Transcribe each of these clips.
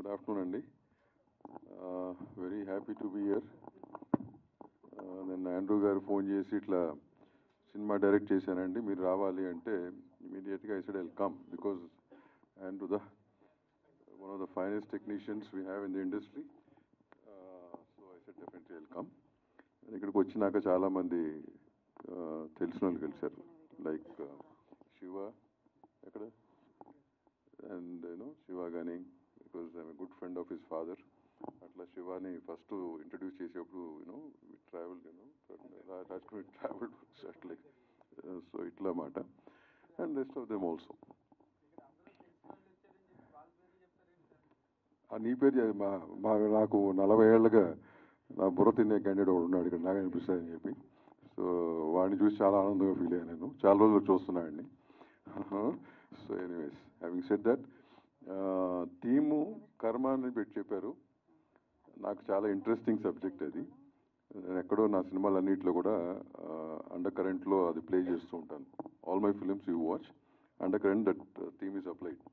Good afternoon, Andy. Very happy to be here. Then Andrew garu phone chesi itla cinema direct chesanandi, meer raavali ante immediately I said I'll come because Andrew one of the finest technicians we have in the industry. So I said definitely I'll come. ఇక్కడికి వచ్చినాక చాలా మంది తెలిసిన వాళ్ళు కలిశారు, like Shiva ఎక్కడ, and Shiva కానీ because I'm a good friend of his father. అట్లా శివాని ఫస్ట్ ఇంట్రడ్యూస్ చేసేప్పుడు ట్రావెల్ రాజ్కుమార్ ట్రావెల్ అట్లా, సో ఇట్లా మాట, and rest of them also. నీ పేరు నాకు 40 ఏళ్ళగా నా బుర్ర తినే క్యాండిడేట్ ఒకడు ఉన్నాడు ఇక్కడ, నాకు అనిపిస్తాయని చెప్పి. సో వాడిని చూసి చాలా ఆనందంగా ఫీల్ అయ్యాను నేను, చాలా రోజులు చూస్తున్నాడిని. So anyways, having said that, theme కర్మ అని పెట్టి చెప్పారు. నాకు చాలా ఇంట్రెస్టింగ్ సబ్జెక్ట్ అది. నేను ఎక్కడో నా సినిమాలన్నింటిలో కూడా అండర్ కరెంట్లో అది ప్లే చేస్తూ ఉంటాను. All my films you watch, under current that theme is applied.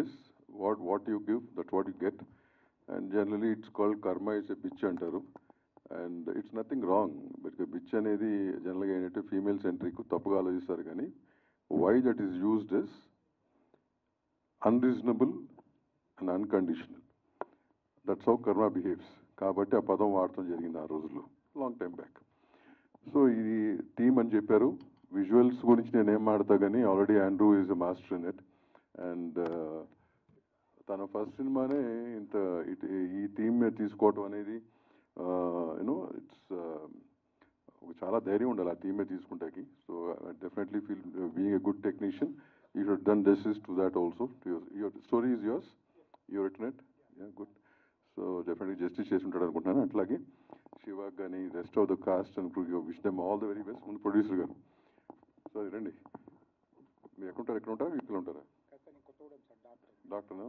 Yes, what you give, that's what you get. And generally it's called karma is a bitch antaru, and it's nothing wrong, because bitch anedi generally ga ఏంటంటే female centric, తప్పుగా ఆలోచిస్తారు. కానీ why that is used is unreasonable and unconditional. That's how karma behaves. కాబట్టి ఆ పదం వాడటం జరిగింది ఆ రోజుల్లో, లాంగ్ టైం బ్యాక్. సో ఇది థీమ్ అని చెప్పారు. విజువల్స్ గురించి నేను ఏం మాడతా కానీ already Andrew is a master in it. And తన ఫస్ట్ సినిమానే ఇంత ఈ థీమ్ మీద తీసుకోవటం అనేది ఇట్స్ చాలా ధైర్యం ఉండాలి ఆ థీమ్ మీద తీసుకుంటాకి. So definitely feel being a good technician you should done justice to that also. Your story is yours, your written it, good. So definitely justice చేసి ఉంటాడు అనుకుంటున్నాను. అట్లాగే శివాగ్ కానీ rest of the cast and wish them all the very best. ముందు producer గారు, so రండి. మీరు ఎక్కడ ఉంటారా, ఇక్కడ ఉంటారా? డాక్టర్నా?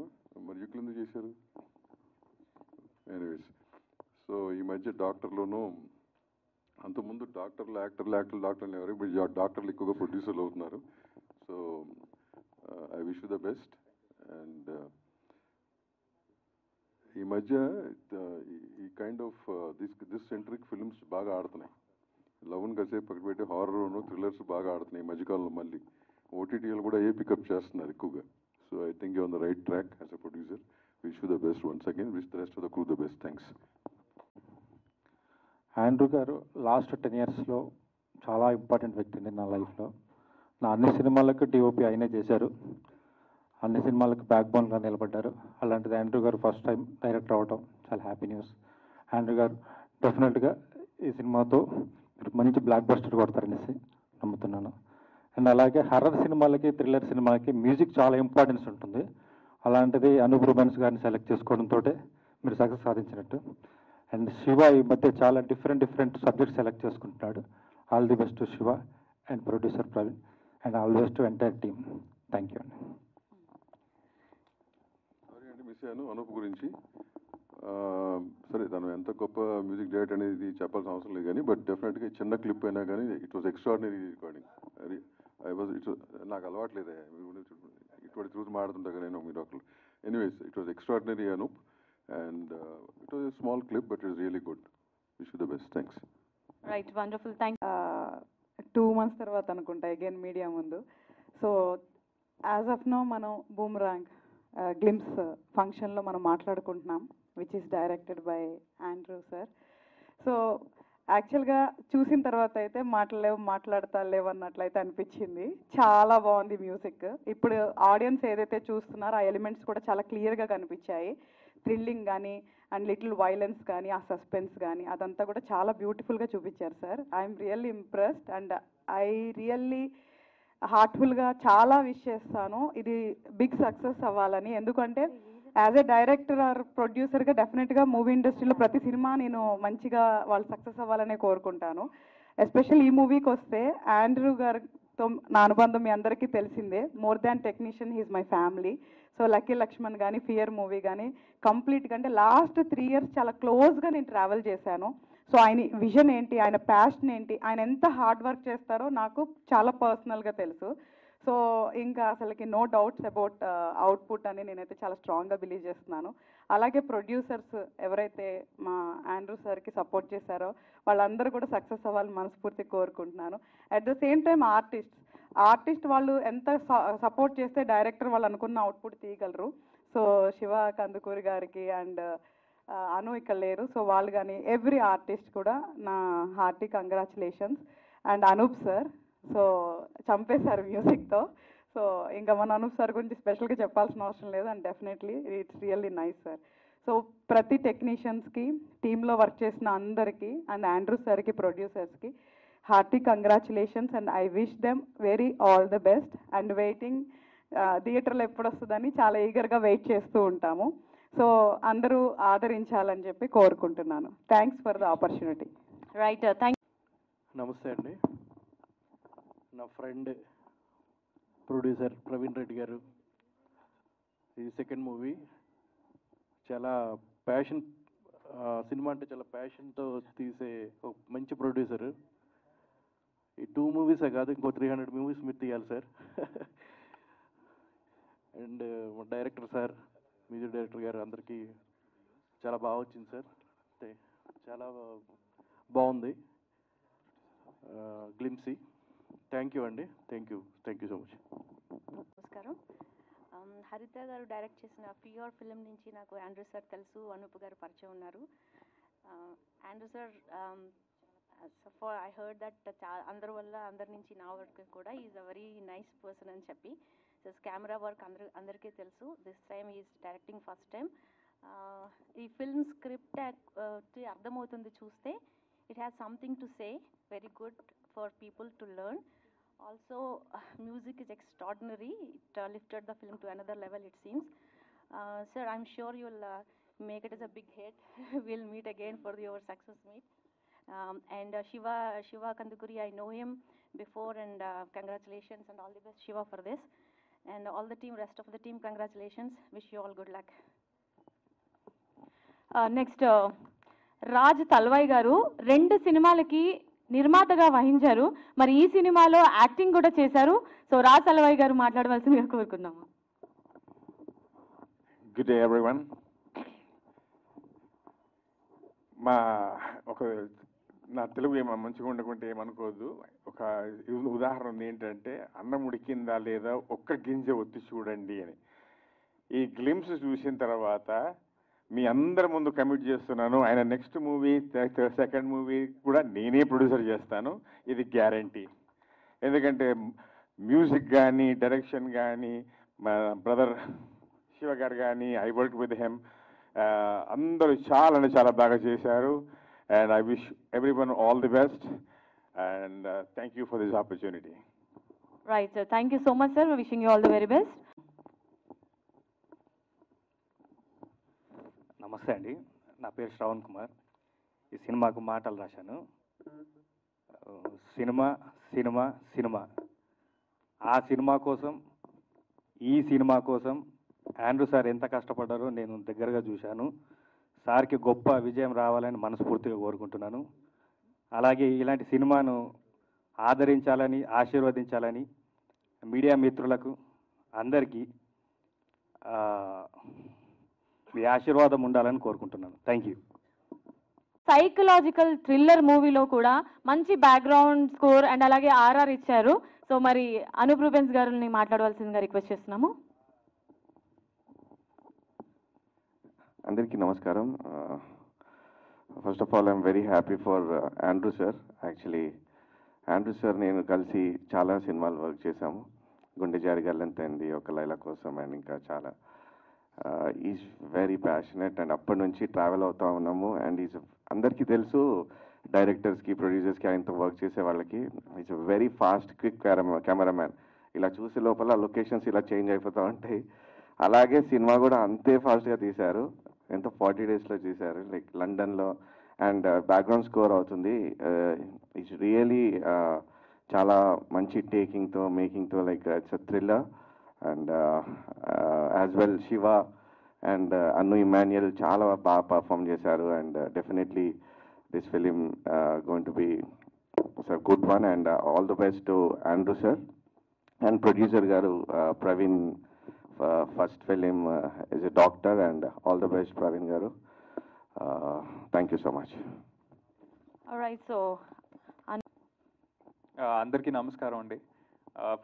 మరి యూక్లు ఎందుకు చేశారు? ఎనీవేస్, సో ఈ మధ్య డాక్టర్లోనూ, అంతకుముందు డాక్టర్లు ఎవరు, ఇప్పుడు డాక్టర్లు ఎక్కువగా ప్రొడ్యూసర్లు అవుతున్నారు. So I wish you the best. And ఈ మధ్య ఈ kind of this centric films బాగా ఆడుతున్నాయి. లవ్ని కాసేపు పక్కన పెట్టి హారర్ను థ్రిల్లర్స్ బాగా ఆడుతున్నాయి ఈ మధ్యకాలంలో. మళ్ళీ ఓటీటీలు కూడా పికప్ చేస్తున్నారు ఎక్కువగా. So I think you're on the right track as a producer. Wish you the best once again. Wish the rest of the crew the best. Thanks. Andrew గారు లాస్ట్ 10 yearsలో చాలా ఇంపార్టెంట్ వ్యక్తి అండి నా లైఫ్లో. నా అన్ని సినిమాలకు డిఓపి ఆయనే చేశారు, అన్ని సినిమాలకు బ్యాక్ బోన్గా నిలబడ్డారు. అలాంటిది ఆండ్రూ గారు ఫస్ట్ టైం డైరెక్టర్ అవ్వటం చాలా హ్యాపీ న్యూస్. ఆండ్రూ గారు డెఫినెట్గా ఈ సినిమాతో మంచి బ్లాక్ బస్టర్ కొడతారనేసి నమ్ముతున్నాను. అండ్ అలాగే హర్రర్ సినిమాలకి, థ్రిల్లర్ సినిమాలకి మ్యూజిక్ చాలా ఇంపార్టెన్స్ ఉంటుంది. అలాంటిది అనూప్ రూబెన్స్ గారిని సెలెక్ట్ చేసుకోవడంతో మీరు సక్సెస్ సాధించినట్టు. అండ్ శివ ఈ మధ్య చాలా డిఫరెంట్ సబ్జెక్ట్స్ సెలెక్ట్ చేసుకుంటున్నాడు. All the best to Shiva and producer Praveen, and all the best to entire team. Thank you అండి. సారీ అండి, మిస్ అయ్యాను అనూప్ గురించి. సరే, తను ఎంత గొప్ప మ్యూజిక్ డైరెక్టర్ అనేది చెప్పాల్సిన అవసరం లేదు కానీ, బట్ డెఫినెట్గా చిన్న క్లిప్ అయినా కానీ ఇట్ వాజ్ ఎక్స్ట్రాడినరీ రికార్డింగ్. నాకు అలవాట్లేదే ఇటువంటి చూసి మాడుతుంటా కదా నేను మీ doctor. Anyways, it was extraordinary Anoop, and it was a small clip but it's really good. Wish you the best. Thanks. Right, wonderful. Thank 2 months తర్వాత అనుకుంటా అగైన్ మీడియా ముందు. సో యాజ్ ఆఫ్ నో మనం బూమరాంగ్ గ్లిమ్స్ ఫంక్షన్లో మనం మాట్లాడుకుంటున్నాం, which is directed by Andrew sir. So యాక్చువల్గా చూసిన తర్వాత అయితే మాట్లాడతాలేవు అన్నట్లయితే అనిపించింది. చాలా బాగుంది మ్యూజిక్. ఇప్పుడు ఆడియన్స్ ఏదైతే చూస్తున్నారో ఆ ఎలిమెంట్స్ కూడా చాలా క్లియర్గా కనిపించాయి. థ్రిల్లింగ్ కానీ అండ్ లిటిల్ వైలెన్స్ కానీ, ఆ సస్పెన్స్ కానీ అదంతా కూడా చాలా బ్యూటిఫుల్గా చూపించారు sir. I'm really impressed and I really హార్ట్ఫుల్గా చాలా విష్ చేస్తాను ఇది బిగ్ సక్సెస్ అవ్వాలని. ఎందుకంటే యాజ్ ఏ డైరెక్టర్ ఆర్ ప్రొడ్యూసర్గా డెఫినెట్గా మూవీ ఇండస్ట్రీలో ప్రతి సినిమా నేను మంచిగా వాళ్ళు సక్సెస్ అవ్వాలనే కోరుకుంటాను. ఎస్పెషల్ ఈ మూవీకి వస్తే ఆండ్రూ గారితో నా అనుబంధం మీ అందరికీ తెలిసిందే. More than technician, he's my family. So lucky Lakshman కానీ, ఫియర్ మూవీ కానీ కంప్లీట్గా అంటే లాస్ట్ 3 years చాలా క్లోజ్గా నేను ట్రావెల్ చేశాను. సో ఆయన విజన్ ఏంటి, ఆయన ప్యాషన్ ఏంటి, ఆయన ఎంత హార్డ్ వర్క్ చేస్తారో నాకు చాలా పర్సనల్గా తెలుసు. సో ఇంకా అసలుకి నో డౌట్స్ అబౌట్ అవుట్పుట్ అని నేనైతే చాలా స్ట్రాంగ్గా బిలీవ్ చేస్తున్నాను. అలాగే ప్రొడ్యూసర్స్ ఎవరైతే మా ఆండ్రూ సార్కి సపోర్ట్ చేశారో వాళ్ళందరూ కూడా సక్సెస్ అవ్వాలని మనస్ఫూర్తి కోరుకుంటున్నాను. At the same time artist వాళ్ళు ఎంత సపోర్ట్ చేస్తే డైరెక్టర్ వాళ్ళు అనుకున్న అవుట్పుట్ తీయగలరు. సో శివ కందుకూరి గారికి అండ్ అను ఇక్కడ లేరు, సో వాళ్ళు కానీ ఎవ్రీ ఆర్టిస్ట్ కూడా నా hearty congratulations. And Anoop sir so చంపేశారు మ్యూజిక్తో. సో ఇంకా మన అనూప్ సార్ గురించి స్పెషల్గా చెప్పాల్సిన అవసరం లేదు. And definitely it's really nice sir. So ప్రతి టెక్నీషియన్స్కి, టీంలో వర్క్ చేసిన అందరికీ అండ్ ఆండ్రూ సార్కి, ప్రొడ్యూసర్స్కి hearty congratulations and I wish them very all the best. And waiting థియేటర్లో ఎప్పుడు వస్తుందని చాలా ఈగర్గా వెయిట్ చేస్తూ ఉంటాము. సో అందరూ ఆదరించాలని చెప్పి కోరుకుంటున్నాను. Thanks for the opportunity. Right, thank. నమస్తే అండి. నా ఫ్రెండ్ ప్రొడ్యూసర్ ప్రవీణ్ రెడ్డి గారు, ఇది సెకండ్ మూవీ. చాలా ప్యాషన్, సినిమా అంటే చాలా ప్యాషన్తో తీసే ఒక మంచి ప్రొడ్యూసరు. ఈ 2 మూవీసే కాదు, ఇంకో 300 మూవీస్ మీరు తీయాలి sir. And director sir, music director గారు అందరికీ చాలా బాగా వచ్చింది సార్. చాలా బాగుంది గ్లిమ్సీ. థ్యాంక్ యూ అండి. Thank you so much. నమస్కారం. హరిత గారు డైరెక్ట్ చేసిన ప్యూర్ ఫిలిం నుంచి నాకు ఆండ్రూ సార్ తెలుసు, అనూప్ గారు పరిచయం ఉన్నారు. Andrew sir for I heard that అందరి వల్ల, అందరి నుంచి నా వరకు కూడా is a very nice person అని చెప్పి. జస్ట్ కెమెరా వర్క్ అందరికీ తెలుసు. This time is directing first time. ఈ ఫిల్మ్ స్క్రిప్ట్ అర్థమవుతుంది చూస్తే. It has something to say, very good for people to learn. Also, music is extraordinary. It lifted the film to another level, it seems. Sir, I'm sure you'll make it as a big hit. We'll meet again for your success meet. And Shiva Kandukuri, I know him before, and congratulations and all the best, Shiva, for this. And all the team, rest of the team, congratulations. Wish you all good luck. Next, Raj Thalvai గారు 2 సినిమాలకి నిర్మాతగా వహించారు. మరి ఈ సినిమాలో acting కూడా చేశారు. So Raj Thalvai గారు మాట్లాడవలసిందిగా కోరుకుందాము. Good day everyone. నా తెలుగు మంచిగా ఉండకుంటే ఏమనుకోవద్దు. ఒక ఉదాహరణ ఉంది, ఏంటంటే అన్నం ఉడికిందా లేదా ఒక్క గింజ ఒత్తి చూడండి అని. ఈ గ్లిమ్స్ చూసిన తర్వాత మీ అందరి ముందు కమిట్ చేస్తున్నాను, ఆయన నెక్స్ట్ మూవీ, సెకండ్ మూవీ కూడా నేనే ప్రొడ్యూసర్ చేస్తాను, ఇది గ్యారంటీ. ఎందుకంటే మ్యూజిక్ కానీ, డైరెక్షన్ కానీ, మా బ్రదర్ శివ గారు కానీ, ఐ వర్క్ విత్ హెమ్, అందరూ చాలా బాగా చేశారు. And I wish everyone all the best and thank you for this opportunity. Right sir, thank you so much sir. Wishing you all the very best. నమస్తే అండి, నా పేరు శ్రవణ్ కుమార్. ఈ సినిమాకు మాటలు రాశాను. సినిమా సినిమా సినిమా, ఆ సినిమా కోసం, ఈ సినిమా కోసం ఆండ్రూ సార్ ఎంత కష్టపడ్డారో నేను దగ్గరగా చూశాను. సార్కి గొప్ప విజయం రావాలని మనస్ఫూర్తిగా కోరుకుంటున్నాను. అలాగే ఇలాంటి సినిమాను ఆదరించాలని, ఆశీర్వదించాలని మీడియా మిత్రులకు అందరికీ మీ ఆశీర్వాదం ఉండాలని కోరుకుంటున్నాను. Thank you. సైకలాజికల్ థ్రిల్లర్ మూవీలో కూడా మంచి బ్యాక్గ్రౌండ్ స్కోర్ అండ్ అలాగే ఆర్ఆర్ ఇచ్చారు. సో మరి అనూప్ రూబెన్స్ గారిని మాట్లాడవలసిందిగా రిక్వెస్ట్ చేస్తున్నాము. అందరికీ నమస్కారం. First of all I'm very happy for Andrew sir. Actually Andrew sir నేను కలిసి చాలా సినిమాలు వర్క్ చేశాము. గుండె జారి గల్లంతైంది, ఒక లైలా కోసం, అండ్ ఇంకా చాలా. ఈజ్ వెరీ ప్యాషనెట్ అండ్ అప్పటి నుంచి ట్రావెల్ అవుతూ ఉన్నాము. అండ్ ఈజ్ అందరికీ తెలుసు, డైరెక్టర్స్కి, ప్రొడ్యూసర్స్కి, ఆయనతో వర్క్ చేసే వాళ్ళకి is very fast, quick cameraman. ఇలా చూసే లోపల లొకేషన్స్ ఇలా చేంజ్ అయిపోతూ ఉంటాయి. అలాగే సినిమా కూడా అంతే ఫాస్ట్గా తీశారు. ఎంతో 40 డేస్లో తీశారు, లైక్ లండన్లో. అండ్ బ్యాక్గ్రౌండ్ స్కోర్ అవుతుంది. ఇట్స్ రియలీ చాలా మంచి టేకింగ్తో, మేకింగ్తో, like it's a thriller. And as well Shiva and Anu Emmanuel చాలా బాగా పర్ఫామ్ చేశారు. And definitely this film going to be good one. And all the best to Andrew sir. And producer గారు Praveen, first film is a doctor, and all the best Praveen గారు. Thank you so much. Alright, so అందరికీ నమస్కారం అండి.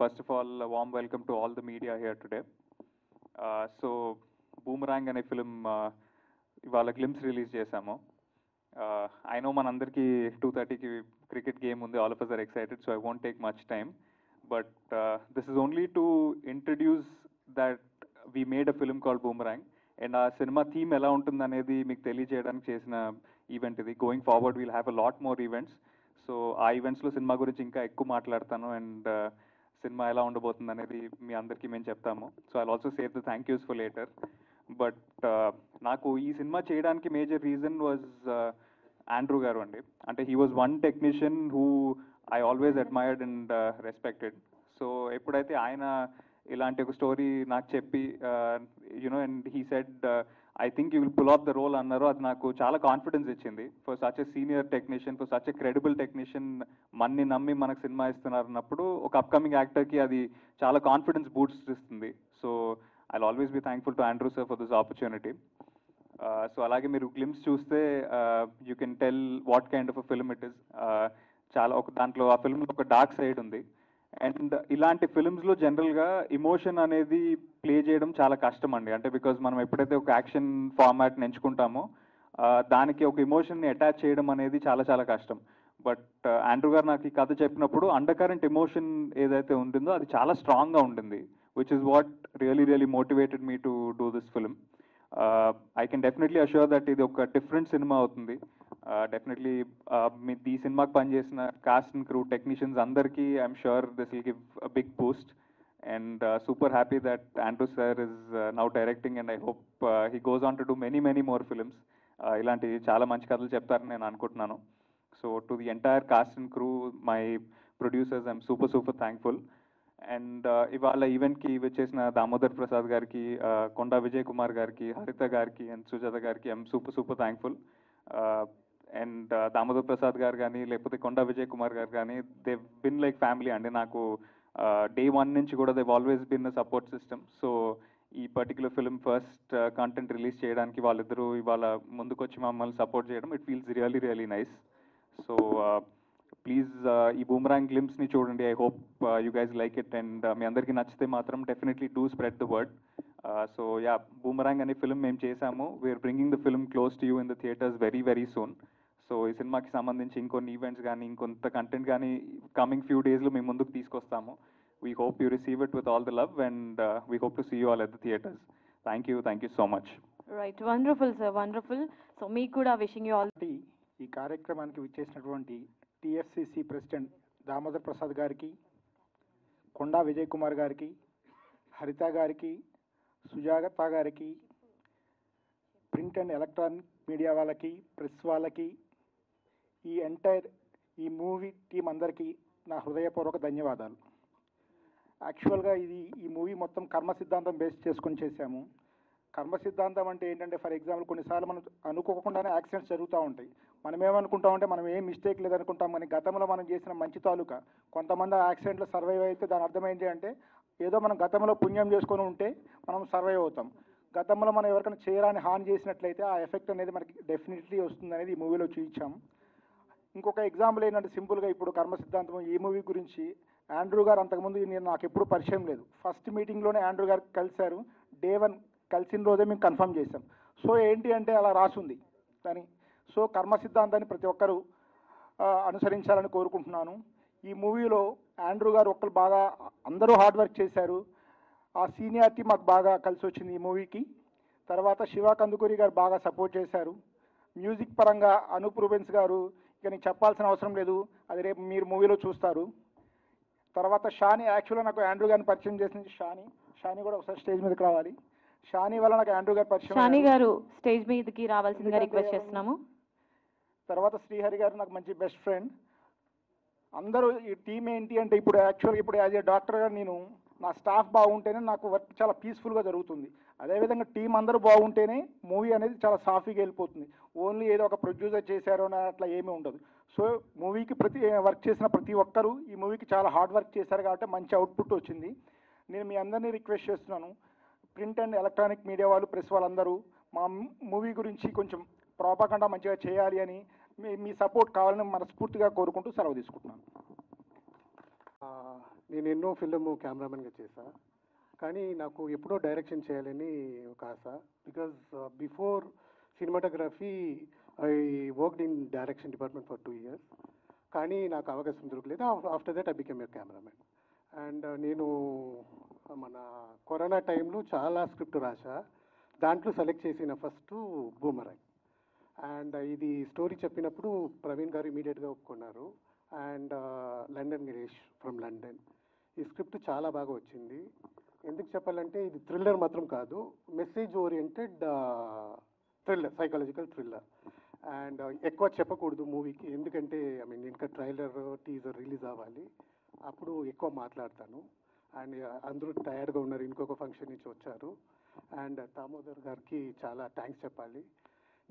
First of all warm welcome to all the media here today. So boomerang అనే film ఇవాళ glimpse release చేశాము. I know మనందరికీ 2:30కి cricket game ఉంది, all of us are excited, so I won't take much time. But this is only to introduce that we made a film called Boomerang, and ఆ cinema theme ఎలా ఉంటుంది అనేది మీకు తెలియజేయడానికి చేసిన event ఇది. Going forward we'll have a lot more events. So ఆ ఈవెంట్స్లో సినిమా గురించి ఇంకా ఎక్కువ మాట్లాడతాను, అండ్ సినిమా ఎలా ఉండబోతుంది అనేది మీ అందరికీ మేము చెప్తాము. So I also save the thank use for later. But నాకు ఈ సినిమా చేయడానికి మేజర్ రీజన్ వాజ్ ఆండ్రూ గారు అండి. అంటే he was one technician who I always admired and respected. So ఎప్పుడైతే ఆయన ఇలాంటి ఒక స్టోరీ నాకు చెప్పి you know and he said I think you will pull off the role అన్నారు, అది నాకు చాలా కాన్ఫిడెన్స్ ఇచ్చింది. For such a senior technician, for such a credible technician మన్ని నమ్మి మనకు సినిమా ఇస్తున్నారు అన్నప్పుడు ఒక అప్కమింగ్ యాక్టర్కి అది చాలా కాన్ఫిడెన్స్ బూస్ట్ ఇస్తుంది. So I always be thankful to Andrew sir for this opportunity. So అలాగే మీరు గ్లిమ్స్ చూస్తే you can tell what kind of a film it is. చాలా ఒక దాంట్లో ఆ ఫిల్మ్లో ఒక డార్క్ సైడ్ ఉంది. అండ్ ఇలాంటి ఫిల్మ్స్లో జనరల్గా ఇమోషన్ అనేది ప్లే చేయడం చాలా కష్టం అండి. అంటే బికాజ్ మనం ఎప్పుడైతే ఒక యాక్షన్ ఫార్మాట్ని ఎంచుకుంటామో దానికి ఒక ఇమోషన్ని అటాచ్ చేయడం అనేది చాలా చాలా కష్టం. బట్ ఆండ్రూ గారు నాకు ఈ కథ చెప్పినప్పుడు అండర్ కరెంట్ ఎమోషన్ ఏదైతే ఉంటుందో అది చాలా స్ట్రాంగ్గా ఉంటుంది, which is what really motivated me to do this film. I can definitely assure that ఇది ఒక డిఫరెంట్ సినిమా అవుతుంది. డెఫినెట్లీ మీ ఈ సినిమాకి పనిచేసిన కాస్ట్ అండ్ క్రూ టెక్నీషియన్స్ అందరికీ I'm sure this will give a big boost. And super happy that Andrew sir is now directing, and I hope he goes on to do many more films. ఇలాంటి చాలా మంచి కథలు చెప్తారని నేను అనుకుంటున్నాను. So to the entire cost and crew, my producers, I'm super thankful. And ఇవాళ ఈవెంట్కి వచ్చేసిన దామోదర్ ప్రసాద్ గారికి, కొండా విజయ్ కుమార్ గారికి, హరిత గారికి అండ్ సుజాత గారికి I'm super thankful. And Damodar Prasad గారు కానీ లేకపోతే కొండా విజయ్ కుమార్ గారు కానీ దే బిన్ లైక్ ఫ్యామిలీ అండి నాకు. డే 1 నుంచి కూడా Dev always been a support system. So ఈ particular film first content release చేయడానికి వాళ్ళిద్దరూ ఇవాళ ముందుకొచ్చి మమ్మల్ని సపోర్ట్ చేయడం, it feels really nice. So please ఈ బూమరాంగ్ గ్లిమ్స్ని చూడండి. I hope you guys like it, and మీ అందరికీ నచ్చితే మాత్రం definitely do spread the word. So yeah, Boomerang అనే ఫిల్మ్ మేము చేశాము. We're bringing the film close to you in the theatres very soon. So ఈ సినిమాకి సంబంధించి ఇంకొన్ని ఈవెంట్స్ కానీ ఇంకొంత కంటెంట్ కానీ కమింగ్ ఫ్యూ డేస్లో మేము ముందుకు తీసుకొస్తాము. We hope you receive it with all the love, and we hope to see you all at the theatres. Thank you so much. Right, wonderful sir, wonderful. So మీకు కూడా wishing you all. ఈ కార్యక్రమానికి విచ్చేసినటువంటి TFCC president Damodar Prasad గారికి, కొండా విజయ్ కుమార్ గారికి, హరిత గారికి, సుజాత గారికి, ప్రింట్ అండ్ ఎలక్ట్రానిక్ మీడియా వాళ్ళకి, ప్రెస్ వాళ్ళకి, ఈ ఎంటైర్ ఈ మూవీ టీం అందరికీ నా హృదయపూర్వక ధన్యవాదాలు. యాక్చువల్గా ఈ మూవీ మొత్తం కర్మ సిద్ధాంతం బేస్ చేసుకొని చేశాము. కర్మ సిద్ధాంతం అంటే ఏంటంటే, ఫర్ ఎగ్జాంపుల్ కొన్నిసార్లు మనం అనుకోకుండానే యాక్సిడెంట్స్ జరుగుతూ ఉంటాయి. మనం ఏమనుకుంటామంటే మనం ఏం మిస్టేక్ లేదనుకుంటాం, కానీ గతంలో మనం చేసిన మంచి తాలూకా కొంతమంది ఆ యాక్సిడెంట్లో సర్వైవ్ అయితే దాని అర్థం ఏంటి అంటే ఏదో మనం గతంలో పుణ్యం చేసుకొని ఉంటే మనం సర్వైవ్ అవుతాం. గతంలో మనం ఎవరికైనా చేయరాని హాని చేసినట్లయితే ఆ ఎఫెక్ట్ అనేది మనకి డెఫినెట్లీ వస్తుంది అనేది ఈ మూవీలో చూపించాము. ఇంకొక ఎగ్జాంపుల్ ఏంటంటే, సింపుల్గా ఇప్పుడు కర్మ సిద్ధాంతం ఈ మూవీ గురించి ఆండ్రూ గారు అంతకుముందు నాకు ఎప్పుడు పరిచయం లేదు. ఫస్ట్ మీటింగ్లోనే ఆండ్రూ గారు కలిశారు. Day 1 కలిసిన రోజే మేము కన్ఫర్మ్ చేశాం. సో ఏంటి అంటే అలా రాసుంది కానీ. సో కర్మ సిద్ధాంతాన్ని ప్రతి ఒక్కరూ అనుసరించాలని కోరుకుంటున్నాను. ఈ మూవీలో ఆండ్రూ గారు ఒక్కరు బాగా అందరూ హార్డ్ వర్క్ చేశారు. ఆ సీనియారిటీ మాకు బాగా కలిసి వచ్చింది ఈ మూవీకి. తర్వాత శివ కందుకూరి గారు బాగా సపోర్ట్ చేశారు. మ్యూజిక్ పరంగా అనూప్ రూబెన్స్ గారు ఇక నేను చెప్పాల్సిన అవసరం లేదు, అది రేపు మీరు మూవీలో చూస్తారు. తర్వాత షాని, యాక్చువల్గా నాకు ఆండ్రూ గారిని పరిచయం చేసింది షాని కూడా ఒకసారి స్టేజ్ మీదకి రావాలి. షాని వల్ల నాకు ఆండ్రూ గారు పరిచయం. షాని గారు స్టేజ్ మీదకి రావాల్సిందిగా రిక్వెస్ట్ చేస్తున్నాము. తర్వాత శ్రీహరి గారు నాకు మంచి బెస్ట్ ఫ్రెండ్. అందరూ ఈ టీం ఏంటి అంటే ఇప్పుడు యాక్చువల్గా ఇప్పుడు యాజ్ ఏ డాక్టర్గా నేను నా స్టాఫ్ బాగుంటేనే నాకు వర్క్ చాలా పీస్ఫుల్గా జరుగుతుంది. అదేవిధంగా టీం అందరూ బాగుంటేనే మూవీ అనేది చాలా సాఫీగా వెళ్ళిపోతుంది. ఓన్లీ ఏదో ఒక ప్రొడ్యూసర్ చేశారో అని అట్లా ఏమీ ఉండదు. సో మూవీకి వర్క్ చేసిన ప్రతి ఒక్కరూ ఈ మూవీకి చాలా హార్డ్ వర్క్ చేశారు కాబట్టి మంచి అవుట్పుట్ వచ్చింది. నేను మీ అందరినీ రిక్వెస్ట్ చేస్తున్నాను, ప్రింట్ అండ్ ఎలక్ట్రానిక్ మీడియా వాళ్ళు, ప్రెస్ వాళ్ళందరూ మా మూవీ గురించి కొంచెం ప్రాపగండా మంచిగా చేయాలి అని మీ సపోర్ట్ కావాలని మనస్ఫూర్తిగా కోరుకుంటూ సెలవు తీసుకుంటున్నాను. నేను ఎన్నో ఫిల్మ్ కెమెరామెన్గా చేశా, కానీ నాకు ఎప్పుడో డైరెక్షన్ చేయాలని ఒక ఆశ. Because before cinematography I worked in direction department for 2 years, కానీ నాకు అవకాశం దొరకలేదు. After that I became a cameraman. And నేను మన కరోనా టైంలో చాలా స్క్రిప్ట్ రాశా. దాంట్లో సెలెక్ట్ చేసిన ఫస్ట్ బూమరాంగ్. అండ్ ఇది స్టోరీ చెప్పినప్పుడు ప్రవీణ్ గారు ఇమీడియట్గా ఒప్పుకున్నారు. And London Girish from London. ఈ స్క్రిప్ట్ చాలా బాగా వచ్చింది. ఎందుకు చెప్పాలంటే ఇది థ్రిల్లర్ మాత్రం కాదు, message oriented thriller, psychological thriller. And ఎక్కువ చెప్పకూడదు మూవీకి, ఎందుకంటే ఇంకా ట్రైలర్ టీజర్ రిలీజ్ అవ్వాలి, అప్పుడు ఎక్కువ మాట్లాడతాను. అండ్ అందరూ టయర్డ్గా ఉన్నారు, ఇంకొక ఫంక్షన్ నుంచి వచ్చారు. అండ్ దామోదర్ గారికి చాలా థ్యాంక్స్ చెప్పాలి.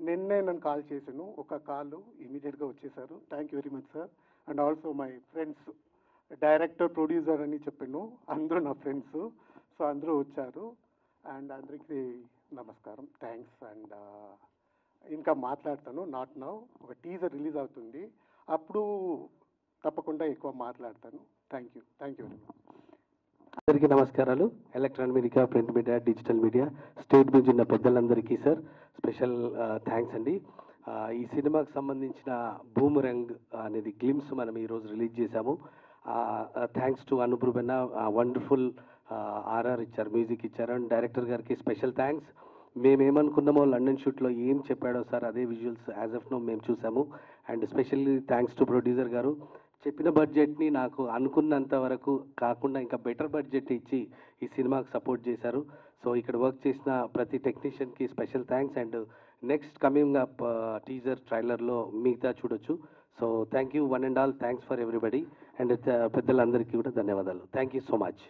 నిన్నే నన్ను కాల్ చేశాను, ఒక కాల్ ఇమీడియట్గా వచ్చేసారు. Thank you very much sir. And also my friends, director, producer అని చెప్పాను, అందరూ నా ఫ్రెండ్స్. సో అందరూ వచ్చారు. అండ్ అందరికీ నమస్కారం, థ్యాంక్స్. అండ్ ఇంకా మాట్లాడతాను, నాట్ నౌ. ఒక టీజర్ రిలీజ్ అవుతుంది, అప్పుడు తప్పకుండా ఎక్కువ మాట్లాడతాను. Thank you very much. అందరికీ నమస్కారాలు. Electronic media, print media, digital media, state నుంచి ఉన్న పెద్దలందరికీ సార్ స్పెషల్ థ్యాంక్స్ అండి. ఈ సినిమాకి సంబంధించిన బూమరంగ్ అనేది గ్లిమ్స్ మనం ఈరోజు రిలీజ్ చేశాము. థ్యాంక్స్ టు అనుప్రూబెన్న, వండర్ఫుల్ ఆర్ఆర్ ఇచ్చారు, మ్యూజిక్ ఇచ్చారు. అండ్ డైరెక్టర్ గారికి స్పెషల్ థ్యాంక్స్. మేమేమనుకున్నామో లండన్ షూట్లో ఏం చెప్పాడో సార్ అదే విజువల్స్ యాజ్ ఆఫ్ నో మేము చూసాము. And specially thanks to producer గారు. చెప్పిన బడ్జెట్ని నాకు అనుకున్నంత వరకు కాకుండా ఇంకా బెటర్ బడ్జెట్ ఇచ్చి ఈ సినిమాకి సపోర్ట్ చేశారు. సో ఇక్కడ వర్క్ చేసిన ప్రతి టెక్నీషియన్కి special thanks. And next coming up teaser ట్రైలర్లో మిగతా చూడొచ్చు. So thank you one and all. Thanks for everybody. And పెద్దలందరికీ కూడా ధన్యవాదాలు. Thank you so much.